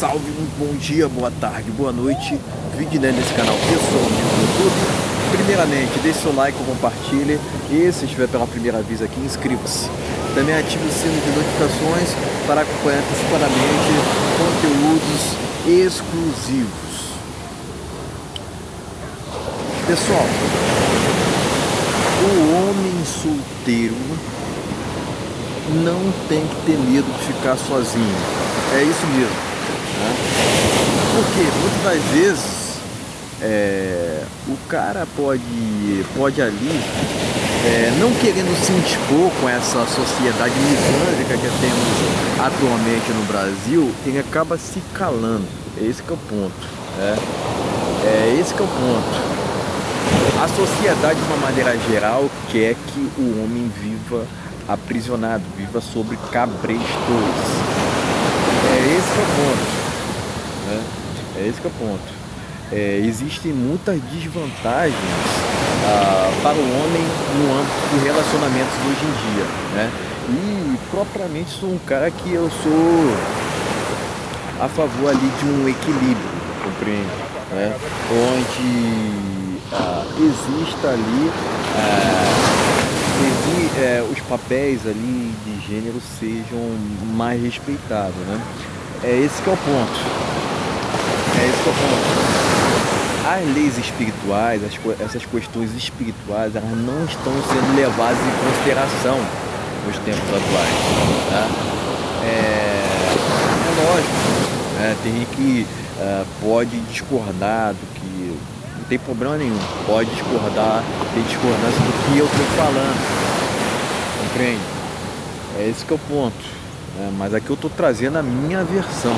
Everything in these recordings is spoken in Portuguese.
salve, um bom dia, boa tarde, boa noite. Vídeo, né, nesse canal pessoalmente no YouTube. Primeiramente, deixe seu like, compartilhe e se estiver pela primeira vez aqui, inscreva-se. Também ative o sino de notificações para acompanhar antecipadamente conteúdos exclusivos. Pessoal, o homem solteiro não tem que ter medo de ficar sozinho. É isso mesmo, né? Porque muitas das vezes o cara pode ali, não querendo se indispor com essa sociedade misândrica que temos atualmente no Brasil, ele acaba se calando. É esse que é o ponto, né? É esse que é o ponto. A sociedade, de uma maneira geral, quer que o homem viva aprisionado, viva sobre cabrestos. É esse que é o ponto, né? É esse que é o ponto. Existem muitas desvantagens para o homem no âmbito de relacionamentos hoje em dia, né? E propriamente sou um cara que eu sou a favor ali de um equilíbrio, compreende, né? Onde exista ali os papéis ali de gênero sejam mais respeitados, né? É esse que é o ponto. É esse que é o ponto. As leis espirituais, essas questões espirituais, elas não estão sendo levadas em consideração nos tempos atuais, tá? É lógico, né? Tem gente que pode discordar do que... Não tem problema nenhum, pode discordar, tem discordância do que eu estou falando, compreende? É esse que é o ponto, né? Mas aqui eu estou trazendo a minha versão,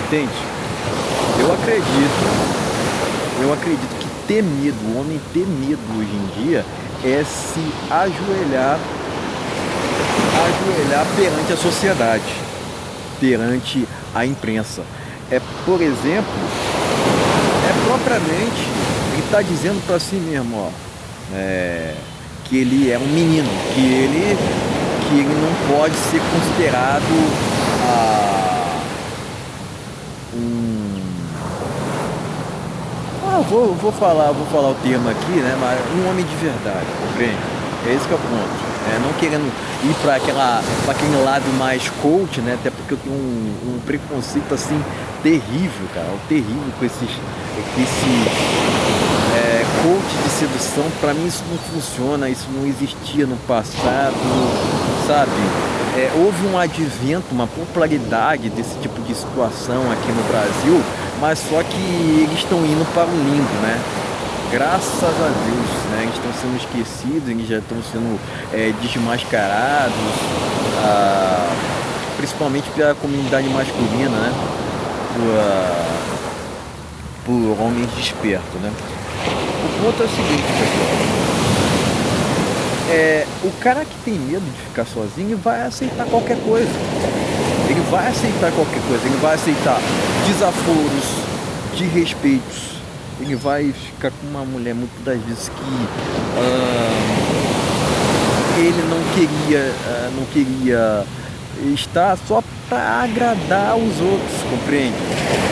entende? Eu acredito que ter medo, o homem ter medo hoje em dia é se ajoelhar perante a sociedade, perante a imprensa. Por exemplo, propriamente, ele está dizendo para si mesmo, ó, que ele é um menino, que ele não pode ser considerado vou falar o termo aqui, né? Mas um homem de verdade, compreende? É esse que é o ponto. Não querendo ir para aquele lado mais coach, né? Até porque eu tenho um preconceito assim terrível, cara, terrível com esse coach de sedução. Para mim isso não funciona, isso não existia no passado, sabe? Houve um advento, uma popularidade desse tipo de situação aqui no Brasil, mas só que eles estão indo para o limbo, né? Graças a Deus, né? Eles estão sendo esquecidos, eles já estão sendo desmascarados, principalmente pela comunidade masculina, né? Por homens despertos, né? O ponto é o seguinte, pessoal. O cara que tem medo de ficar sozinho vai aceitar qualquer coisa. Ele vai aceitar qualquer coisa. Ele vai aceitar desaforos, desrespeitos. Ele vai ficar com uma mulher muitas das vezes que ele não queria estar só para agradar os outros, compreende?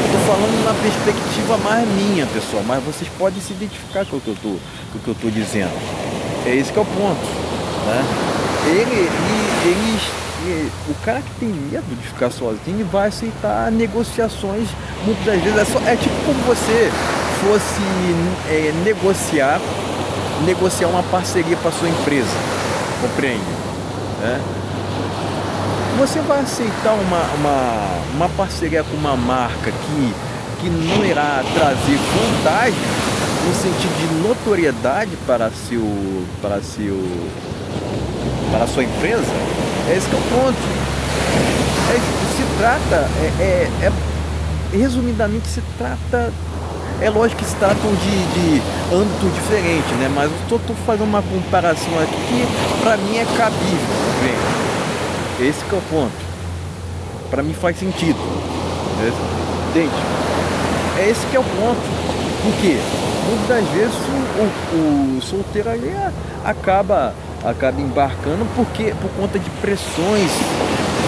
Estou falando na perspectiva mais minha, pessoal, mas vocês podem se identificar com o que eu tô dizendo. É esse que é o ponto, né? O cara que tem medo de ficar sozinho vai aceitar negociações, muitas das vezes é tipo como você fosse negociar uma parceria para sua empresa, compreende? Você vai aceitar uma parceria com uma marca que não irá trazer vantagem no sentido de notoriedade para a sua empresa? É esse que é o ponto. Resumidamente se trata, é lógico que se tratam de âmbito diferente, né? Mas eu estou fazendo uma comparação aqui que para mim é cabível, bem. Esse que é o ponto. Para mim faz sentido, entende? É esse que é o ponto. Por quê? Muitas das vezes o solteiro ali acaba embarcando por conta de pressões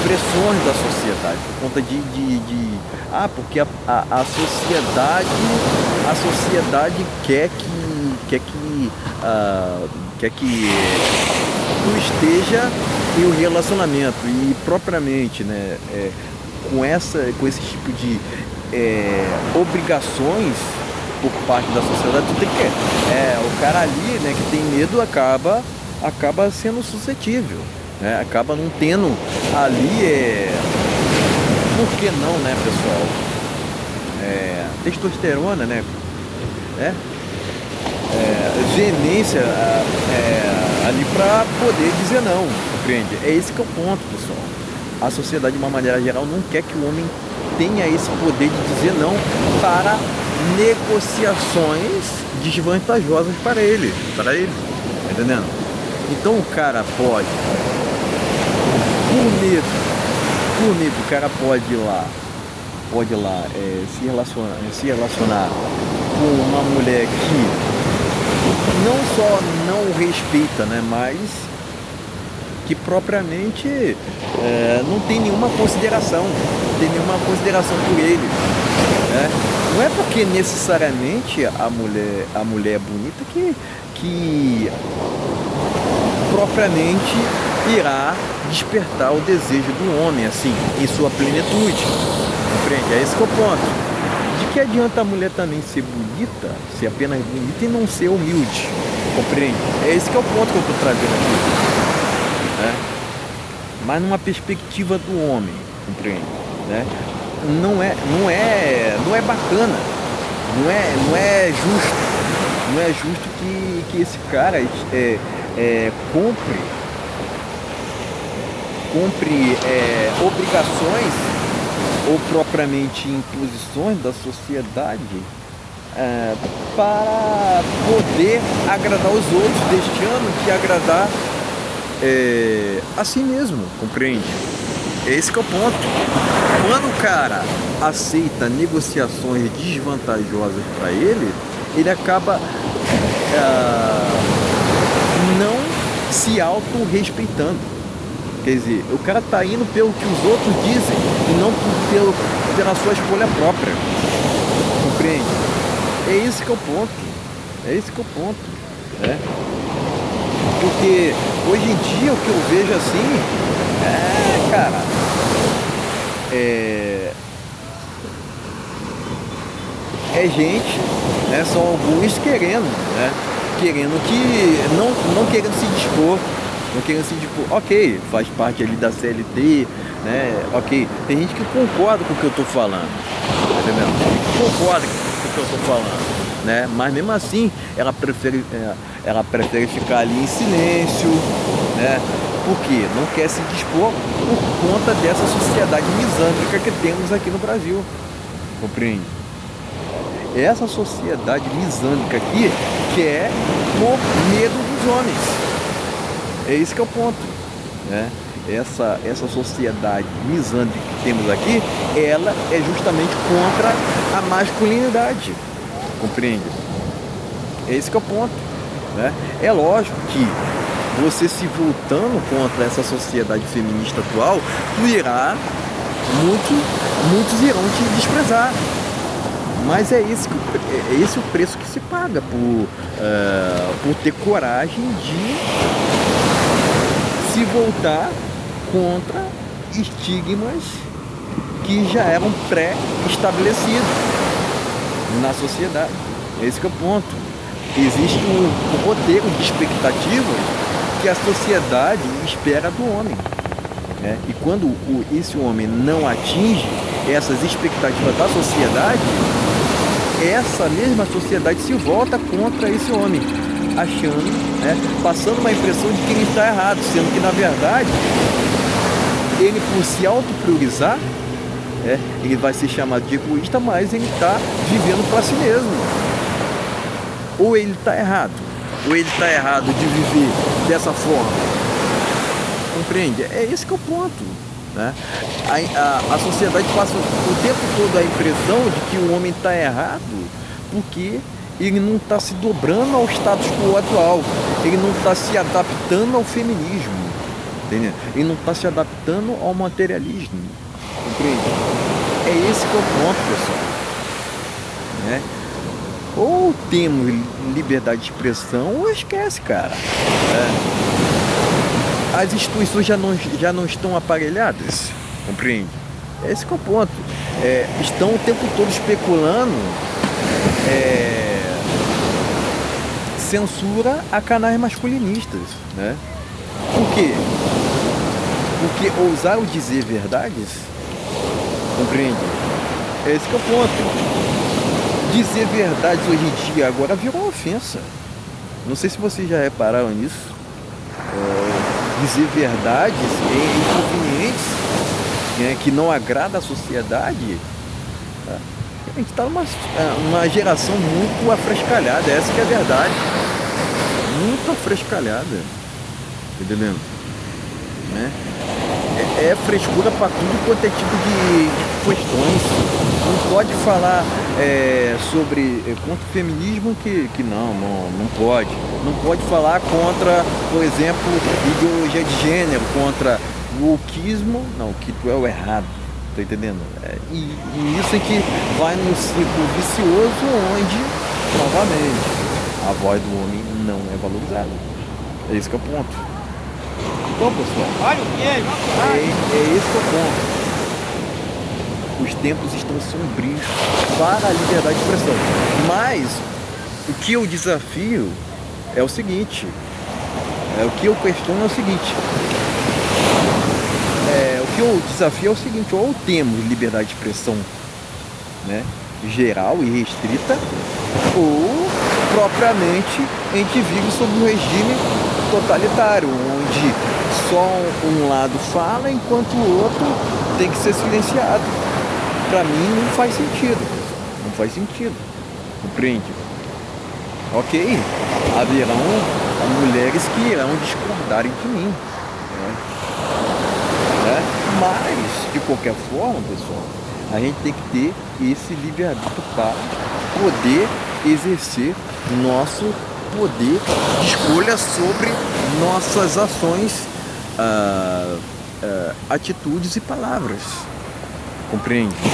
pressões da sociedade, por conta porque a sociedade quer que tu esteja em um relacionamento e propriamente, né, com esse tipo de obrigações por parte da sociedade, tu tem que o cara ali, né, que tem medo acaba sendo suscetível, né, acaba não tendo ali por que não, né, pessoal, testosterona, né, veemência ali para poder dizer não, compreende? É esse que é o ponto, pessoal. A sociedade, de uma maneira geral, não quer que o homem tenha esse poder de dizer não para negociações desvantajosas para ele, tá entendendo? Então o cara pode, por medo, o cara pode ir lá se relacionar com uma mulher que não só não o respeita, né, mas que propriamente não tem nenhuma consideração, por ele, né? Não é porque necessariamente a mulher é bonita que propriamente irá despertar o desejo do homem, assim, em sua plenitude, compreende? É esse que é o ponto. De que adianta a mulher também ser bonita, ser apenas bonita e não ser humilde, compreende? É esse que é o ponto que eu estou trazendo aqui, né? Mas numa perspectiva do homem, compreende? Né? Não é bacana, não é justo que esse cara cumpre obrigações ou propriamente imposições da sociedade para poder agradar os outros, deixando de agradar a si mesmo, compreende? Esse que é o ponto. Quando o cara aceita negociações desvantajosas para ele acaba não se auto-respeitando. Quer dizer, o cara tá indo pelo que os outros dizem e não pela sua escolha própria. Compreende? É esse que é o ponto. Né? Porque hoje em dia o que eu vejo assim é gente, né? São alguns querendo que não querendo se dispor. Ok, faz parte ali da CLT, né? Ok, tem gente que concorda com o que eu tô falando, tá entendendo? Tem gente que concorda com o que eu tô falando, né? Mas mesmo assim, ela prefere ficar ali em silêncio, né? Porque não quer se dispor por conta dessa sociedade misândrica que temos aqui no Brasil, compreende? Essa sociedade misândrica aqui quer por medo dos homens. É esse que é o ponto, né? Essa sociedade misândrica que temos aqui, ela é justamente contra a masculinidade, compreende? É esse que é o ponto, né? É lógico que você se voltando contra essa sociedade feminista atual, muitos irão te desprezar. Mas é esse o preço que se paga por ter coragem de se voltar contra estigmas que já eram pré-estabelecidos na sociedade. Esse que é o ponto. Existe um roteiro de expectativas que a sociedade espera do homem, né? E quando esse homem não atinge essas expectativas da sociedade, essa mesma sociedade se volta contra esse homem, achando, né, passando uma impressão de que ele está errado, sendo que na verdade ele, por se autopriorizar, ele vai ser chamado de egoísta, mas ele está vivendo para si mesmo. Ou ele está errado de viver dessa forma, compreende? É esse que é o ponto, né? A sociedade passa o tempo todo a impressão de que o homem está errado porque ele não está se dobrando ao status quo atual, ele não está se adaptando ao feminismo, entendeu? E não está se adaptando ao materialismo, compreende? É esse que é o ponto, pessoal, né? Ou temos liberdade de expressão ou esquece, cara. As instituições já não estão aparelhadas, compreende? Esse que é o ponto. Estão o tempo todo especulando censura a canais masculinistas, né? Por quê? Porque ousar dizer verdades, compreende? Esse que é o ponto. Dizer verdades hoje em dia agora virou uma ofensa. Não sei se vocês já repararam nisso. Dizer verdades inconvenientes, né, que não agrada a sociedade. A gente está numa geração muito afrescalhada, essa que é a verdade. Muito afrescalhada. Entendendo? Né? É frescura para tudo quanto é tipo de questões. Não pode falar sobre contra o feminismo que não pode. Não pode falar contra, por exemplo, ideologia de gênero, contra o wokeismo. Não, o que tu é o errado. Tá entendendo? E isso é que vai num ciclo vicioso onde, novamente, a voz do homem não é valorizada. É esse que é o ponto. Então, pessoal, Olha o queijo, é esse que é o ponto. Os tempos estão sombrios para a liberdade de expressão. Mas o que eu desafio é o seguinte. O que eu questiono é o seguinte. O que eu desafio é o seguinte: ou temos liberdade de expressão, né, geral e restrita, ou propriamente a gente vive sob um regime totalitário, onde só um lado fala enquanto o outro tem que ser silenciado. Para mim não faz sentido, não faz sentido, compreende? Ok, haverão mulheres que irão discordarem de mim, né? Mas, de qualquer forma, pessoal, a gente tem que ter esse livre-arbítrio para poder exercer nosso poder de escolha sobre nossas ações, atitudes e palavras. Compreende? Né?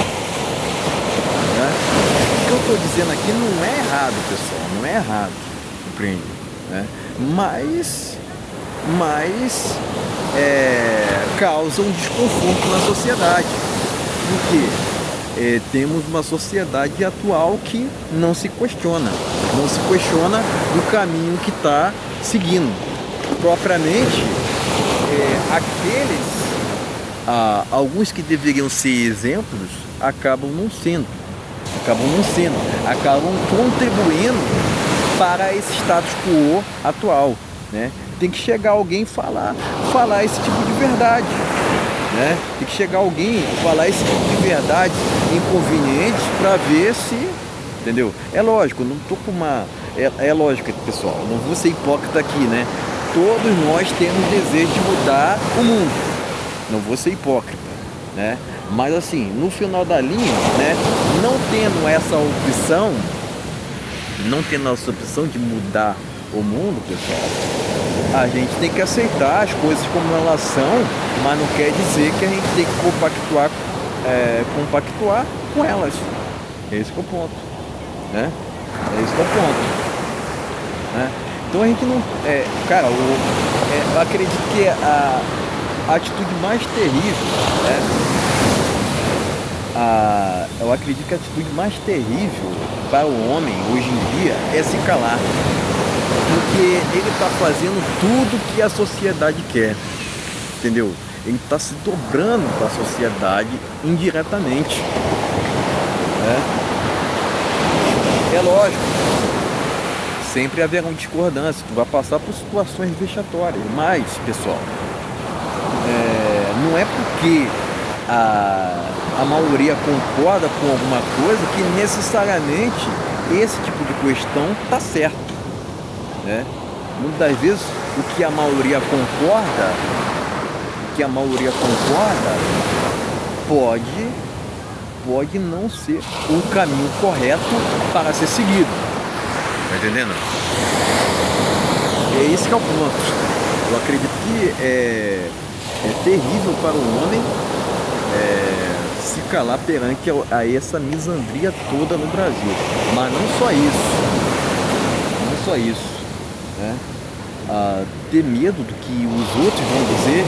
O que eu estou dizendo aqui não é errado, pessoal, não é errado, compreende? Né? Mas causa um desconforto na sociedade. Porque temos uma sociedade atual que não se questiona do caminho que está seguindo. Propriamente, alguns que deveriam ser exemplos acabam não sendo, acabam contribuindo para esse status quo atual, né? Tem que chegar alguém e falar esse tipo de verdade, né? Tem que chegar alguém e falar esse tipo de verdade inconveniente para ver se, entendeu? É lógico, não tô com uma... É lógico, pessoal, não vou ser hipócrita aqui, né? Todos nós temos desejo de mudar o mundo, não vou ser hipócrita, né? Mas assim, no final da linha, né, não tendo essa opção de mudar o mundo, pessoal, a gente tem que aceitar as coisas como elas são, mas não quer dizer que a gente tem que compactuar com elas. Esse que é o ponto, né? Esse que é o ponto, né? Então a gente não... cara, eu acredito que a atitude mais terrível, né? Eu acredito que a atitude mais terrível para o homem hoje em dia é se calar. Porque ele está fazendo tudo que a sociedade quer, entendeu? Ele está se dobrando para a sociedade indiretamente, né? É lógico, sempre haverá uma discordância, tu vai passar por situações vexatórias, mas, pessoal, não é porque a maioria concorda com alguma coisa que necessariamente esse tipo de questão está certo, né? Muitas das vezes o que a maioria concorda, pode não ser o caminho correto para ser seguido. Tá entendendo? É esse que é o ponto. Eu acredito que é terrível para o homem se calar perante a essa misandria toda no Brasil. Mas não só isso, não só isso, né? Ter medo do que os outros vão dizer.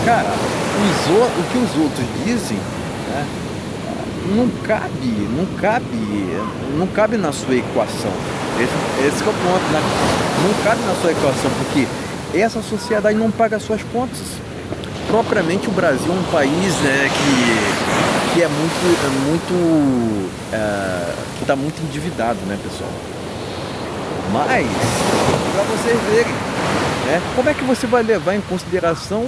Cara, o que os outros dizem, né, não cabe na sua equação. Esse que é o ponto, né? Não cabe na sua equação, porque essa sociedade não paga suas contas. Propriamente o Brasil é um país, né, que que está muito endividado, né, pessoal? Mas, para vocês verem, né, como é que você vai levar em consideração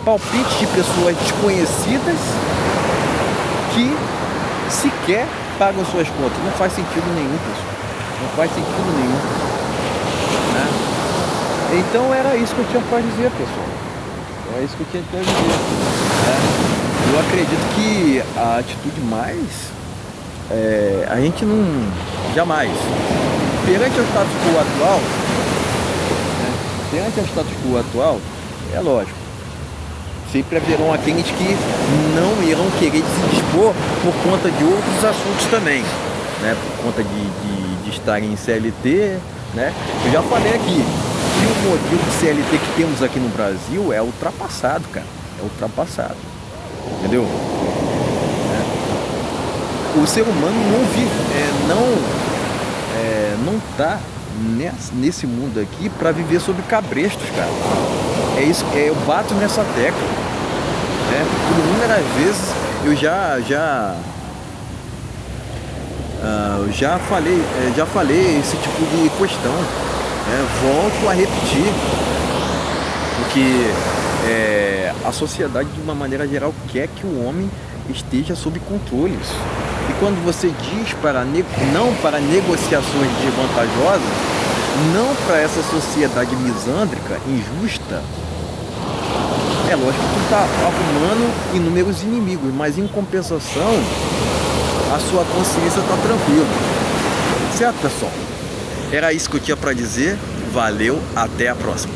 palpites de pessoas desconhecidas que sequer pagam suas contas? Não faz sentido nenhum, pessoal. Não faz sentido nenhum, né? Então era isso que eu tinha para dizer, pessoal. Era isso que eu tinha para dizer, né? Eu acredito que a atitude mais a gente não jamais perante o status quo atual, né? Perante o status quo atual, é lógico, sempre haverão aqueles que não irão querer se dispor por conta de outros assuntos também, né? Por conta de estarem em CLT, né? Eu já falei aqui que o modelo de CLT que temos aqui no Brasil é ultrapassado, cara. É ultrapassado. Entendeu? O ser humano não vive, não tá nesse mundo aqui para viver sob cabrestos, cara. É isso, eu bato nessa tecla, né? Por inúmeras vezes eu já falei esse tipo de questão, né? Volto a repetir, porque a sociedade de uma maneira geral quer que o homem esteja sob controles. E quando você diz não para negociações desvantajosas, não para essa sociedade misândrica, injusta, é lógico que tu está arrumando inúmeros inimigos, mas em compensação a sua consciência está tranquila. Certo, pessoal? Era isso que eu tinha para dizer. Valeu, até a próxima.